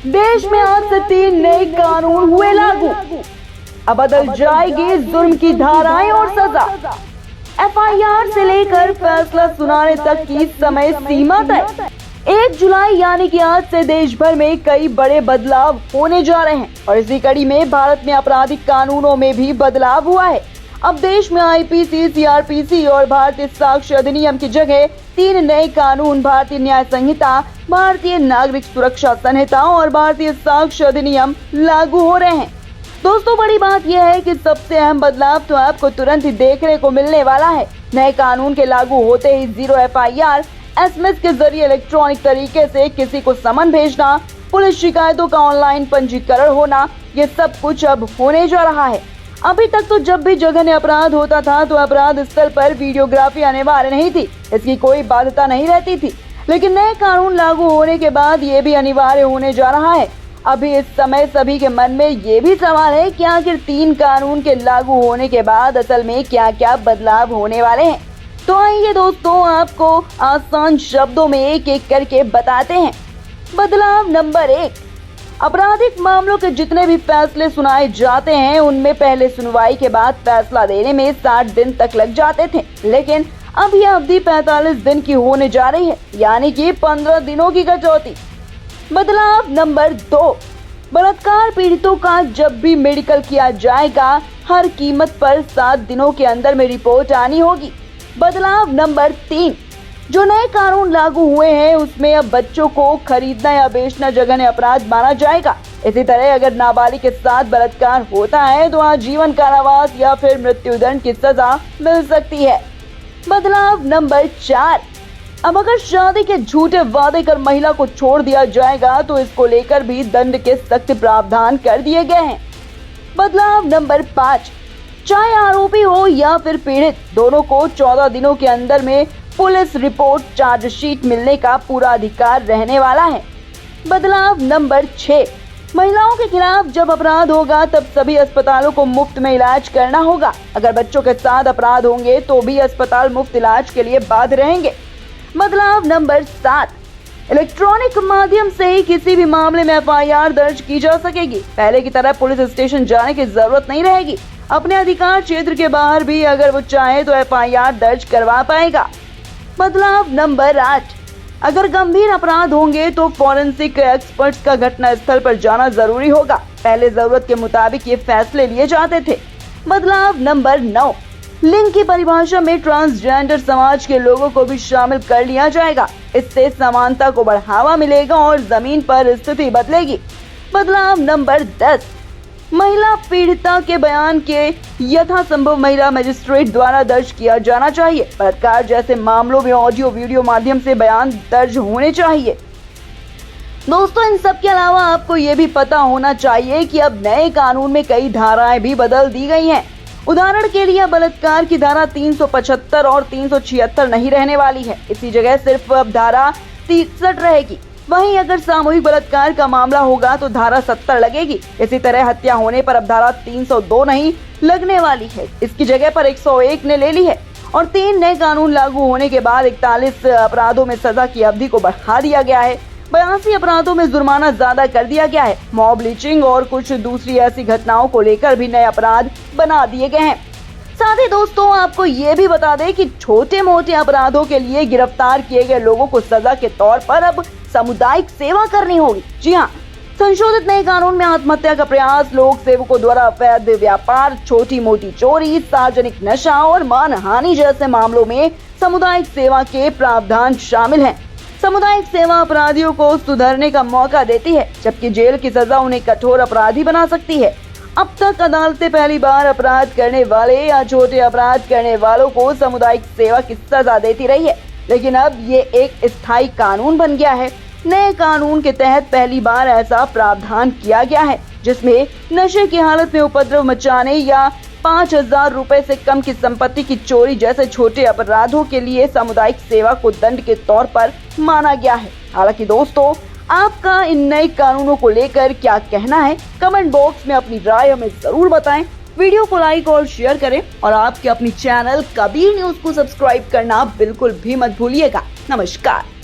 देश में आज से 3 नए कानून हुए लागू। अब बदल जाएगी जुर्म की धाराएं और सजा। एफआईआर से लेकर फैसला सुनाने तक की समय सीमा तय। 1 जुलाई यानी कि आज से देश भर में कई बड़े बदलाव होने जा रहे हैं और इसी कड़ी में भारत में आपराधिक कानूनों में भी बदलाव हुआ है। अब देश में आईपीसी, सीआरपीसी और भारतीय साक्ष्य अधिनियम की जगह 3 नए कानून भारतीय न्याय संहिता, भारतीय नागरिक सुरक्षा संहिता और भारतीय साक्ष्य अधिनियम लागू हो रहे हैं। दोस्तों, बड़ी बात यह है कि सबसे अहम बदलाव तो आपको तुरंत ही देखने को मिलने वाला है। नए कानून के लागू होते ही 0 एफआईआर, एसएमएस के जरिए इलेक्ट्रॉनिक तरीके से किसी को समन भेजना, पुलिस शिकायतों का ऑनलाइन पंजीकरण होना, ये सब कुछ अब होने जा रहा है। अभी तक तो जब भी जघन्य अपराध होता था तो अपराध स्थल पर वीडियोग्राफी अनिवार्य नहीं थी, इसकी कोई बाध्यता नहीं रहती थी। लेकिन नए कानून लागू होने के बाद ये भी अनिवार्य होने जा रहा है। अभी इस समय सभी के मन में ये भी सवाल है कि आखिर 3 कानून के लागू होने के बाद असल में क्या क्या बदलाव होने वाले हैं। तो आइए दोस्तों, आपको आसान शब्दों में एक एक करके बताते हैं। बदलाव नंबर 1, आपराधिक मामलों के जितने भी फैसले सुनाए जाते हैं उनमें पहले सुनवाई के बाद फैसला देने में 60 दिन तक लग जाते थे, लेकिन अब यह अवधि 45 दिन की होने जा रही है, यानी कि 15 दिनों की कटौती। बदलाव नंबर 2, बलात्कार पीड़ितों का जब भी मेडिकल किया जाएगा हर कीमत पर 7 दिनों के अंदर में रिपोर्ट आनी होगी। बदलाव नंबर 3, जो नए कानून लागू हुए हैं उसमें अब बच्चों को खरीदना या बेचना जघन्य अपराध माना जाएगा। इसी तरह अगर नाबालिग के साथ बलात्कार होता है तो आजीवन कारावास या फिर मृत्युदंड की सजा मिल सकती है। बदलाव नंबर 4, अब अगर शादी के झूठे वादे कर महिला को छोड़ दिया जाएगा तो इसको लेकर भी दंड के सख्त प्रावधान कर दिए गए हैं। बदलाव नंबर 5, चाहे आरोपी हो या फिर पीड़ित, दोनों को 14 दिनों के अंदर में पुलिस रिपोर्ट, चार्जशीट मिलने का पूरा अधिकार रहने वाला है। बदलाव नंबर 6, महिलाओं के खिलाफ जब अपराध होगा तब सभी अस्पतालों को मुफ्त में इलाज करना होगा। अगर बच्चों के साथ अपराध होंगे तो भी अस्पताल मुफ्त इलाज के लिए बाध्य रहेंगे। बदलाव नंबर 7, इलेक्ट्रॉनिक माध्यम से ही किसी भी मामले में एफआईआर दर्ज की जा सकेगी। पहले की तरह पुलिस स्टेशन जाने की जरूरत नहीं रहेगी। अपने अधिकार क्षेत्र के बाहर भी अगर वो चाहे तो एफआईआर दर्ज करवा पाएगा। बदलाव नंबर 8, अगर गंभीर अपराध होंगे तो फॉरेंसिक एक्सपर्ट्स का घटना स्थल पर जाना जरूरी होगा। पहले जरूरत के मुताबिक ये फैसले लिए जाते थे। बदलाव नंबर 9, लिंग की परिभाषा में ट्रांसजेंडर समाज के लोगों को भी शामिल कर लिया जाएगा। इससे समानता को बढ़ावा मिलेगा और जमीन पर स्थिति बदलेगी। बदलाव नंबर 10, महिला पीड़िता के बयान के यथासंभव महिला मजिस्ट्रेट द्वारा दर्ज किया जाना चाहिए। बलात्कार जैसे मामलों में ऑडियो वीडियो माध्यम से बयान दर्ज होने चाहिए। दोस्तों, इन सब के अलावा आपको ये भी पता होना चाहिए कि अब नए कानून में कई धाराएं भी बदल दी गई हैं। उदाहरण के लिए बलात्कार की धारा 375 और 376 नहीं रहने वाली है। इसी जगह सिर्फ अब धारा 63 रहेगी। वहीं अगर सामूहिक बलात्कार का मामला होगा तो धारा 70 लगेगी। इसी तरह हत्या होने पर अब धारा 302 नहीं लगने वाली है, इसकी जगह पर 101 ने ले ली है। और 3 नए कानून लागू होने के बाद 41 अपराधों में सजा की अवधि को बढ़ा दिया गया है। 82 अपराधों में जुर्माना ज्यादा कर दिया गया है। मॉब लिंचिंग और कुछ दूसरी ऐसी घटनाओं को लेकर भी नए अपराध बना दिए गए हैं। साथ ही दोस्तों, आपको ये भी बता दें कि छोटे मोटे अपराधों के लिए गिरफ्तार किए गए लोगों को सजा के तौर पर अब सामुदायिक सेवा करनी होगी। जी हाँ, संशोधित नए कानून में आत्महत्या का प्रयास, लोक सेवकों द्वारा अवैध व्यापार, छोटी मोटी चोरी, सार्वजनिक नशा और मानहानि जैसे मामलों में सामुदायिक सेवा के प्रावधान शामिल हैं। सामुदायिक सेवा अपराधियों को सुधरने का मौका देती है, जबकि जेल की सजा उन्हें कठोर अपराधी बना सकती है। अब तक अदालतें पहली बार अपराध करने वाले या छोटे अपराध करने वालों को सामुदायिक सेवा की सजा देती रही है, लेकिन अब ये एक स्थायी कानून बन गया है। नए कानून के तहत पहली बार ऐसा प्रावधान किया गया है जिसमें नशे की हालत में उपद्रव मचाने या 5,000 रुपए से कम की संपत्ति की चोरी जैसे छोटे अपराधों के लिए सामुदायिक सेवा को दंड के तौर पर माना गया है। हालांकि दोस्तों, आपका इन नए कानूनों को लेकर क्या कहना है, कमेंट बॉक्स में अपनी राय हमें जरूर बताएं। वीडियो को लाइक और शेयर करें और आपके अपनी चैनल कबीर न्यूज को सब्सक्राइब करना बिल्कुल भी मत भूलिएगा। नमस्कार।